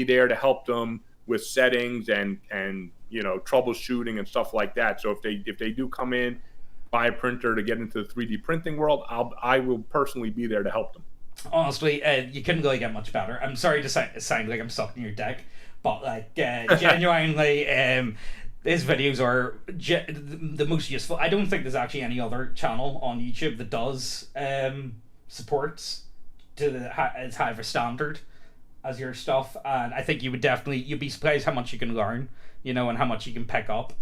there to help them with settings and you know, troubleshooting and stuff like that. So if they do come in, buy a printer to get into the 3D printing world, I will personally be there to help them. Honestly, you couldn't really get much better. I'm sorry to sound like I'm sucking your dick, but like genuinely, his videos are the most useful. I don't think there's actually any other channel on YouTube that does supports to as high of a standard as your stuff, and I think you'd be surprised how much you can learn, you know, and how much you can pick up.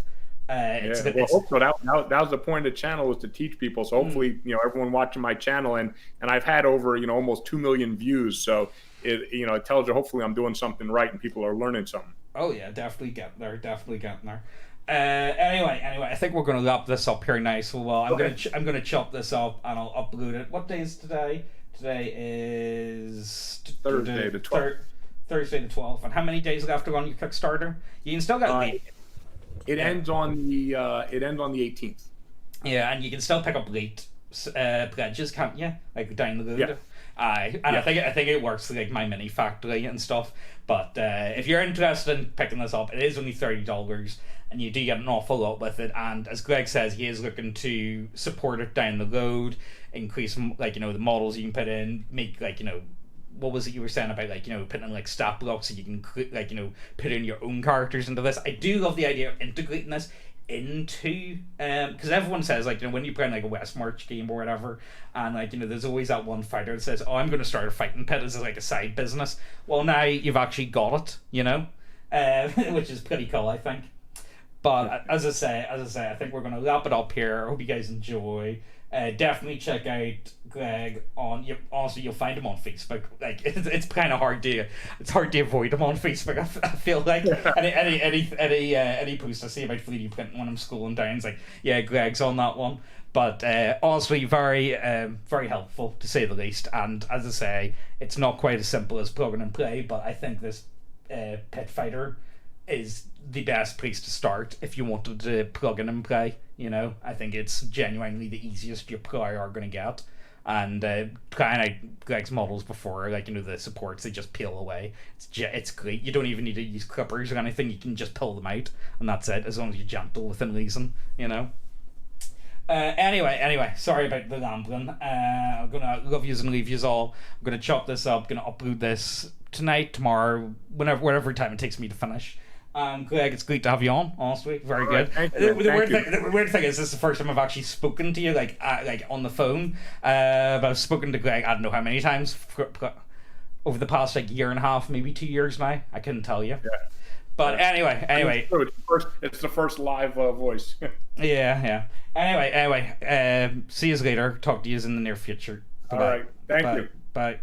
Hopefully that was the point of the channel, was to teach people. So hopefully, you know, everyone watching my channel, and I've had over, you know, almost 2 million views. So it tells you hopefully I'm doing something right and people are learning something. Oh yeah, definitely getting there. Anyway, I think we're gonna wrap this up here nice. Well, I'm gonna chop this up and I'll upload it. What day is today? Today is Thursday the 12th. Thursday the 12th. And how many days left on your Kickstarter? You can still get it ends on the 18th. Yeah, and you can still pick up late pledges, can't you? Like down the road. Yeah. I think it works like My Mini Factory and stuff. But if you're interested in picking this up, it is only $30, and you do get an awful lot with it. And as Greg says, he is looking to support it down the road, increase, like, you know, the models you can put in, make, like, you know, what was it you were saying about, like, you know, putting in like stat blocks so you can, like, you know, put in your own characters into this. I do love the idea of integrating this into because everyone says, like, you know, when you play in like a West March game or whatever, and like, you know, there's always that one fighter that says, oh, I'm going to start a fighting pit as like a side business. Well, now you've actually got it, you know, which is pretty cool, I think. But as I say, I think we're going to wrap it up here. I hope you guys enjoy. Definitely check out Greg on. Honestly, you'll find him on Facebook. Like, it's kind of hard to avoid him on Facebook. I feel like any post I see about 3D printing when I'm scrolling down, it's like, yeah, Greg's on that one. But honestly, very very helpful to say the least. And as I say, it's not quite as simple as plug and play. But I think this Pit Fighter is the best place to start if you wanted to plug in and play. You know, I think it's genuinely the easiest you probably are going to get. And trying out Greg's models before, like, you know, the supports, they just peel away. It's great. You don't even need to use clippers or anything. You can just pull them out, and that's it, as long as you're gentle within reason, you know. Anyway, sorry about the rambling. I'm gonna love yous and leave yous all. I'm gonna chop this up, gonna upload this tonight, tomorrow, whatever time it takes me to finish. Greg, it's great to have you on, honestly. Very good. The weird thing is, this is the first time I've actually spoken to you, like on the phone. But I've spoken to Greg, I don't know how many times, over the past like year and a half, maybe 2 years now. I couldn't tell you. Yeah. But anyway. It's the first live voice. Yeah. Anyway, see you later. Talk to you in the near future. All right. Thank you. Bye.